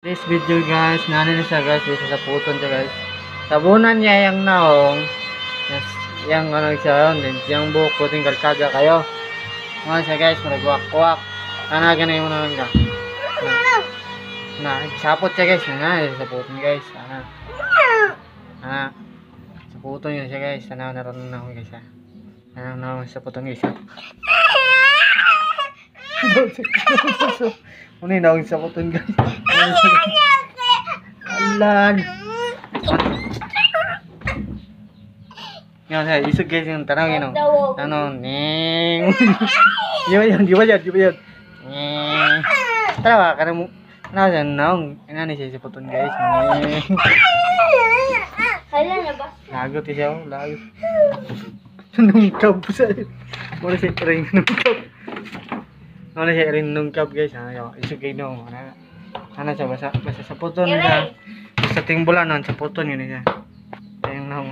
This video guys, nani na siya guys, isa sa puton siya guys. Tabunan niya yung naong. Yes, yung ano siya yun, yung buhok puting kalkaga kayo. Mga siya guys, maragwak-wak. Anagan na yung naman ka. Sapot siya guys, sa puton guys. Sa puton yun siya guys, naroon na ako guys. Sa puton guys. Ano yung naong sa puton guys? Alan. Yan saya isog guys yung tanong yun. Ano ning. Di ba yan? Ning. Tara ka mo. Nasa naong. Ano siya sa puton guys. Ning. Hala na ba? Lagot siya oh, lagot. Nungkab sa. Wala siya ring nungkab. Wala siya ring nungkab guys. Isog kayo nung. Ano siya basa sa puton niya. Sa timbulanan sa puton yun siya. Ayun na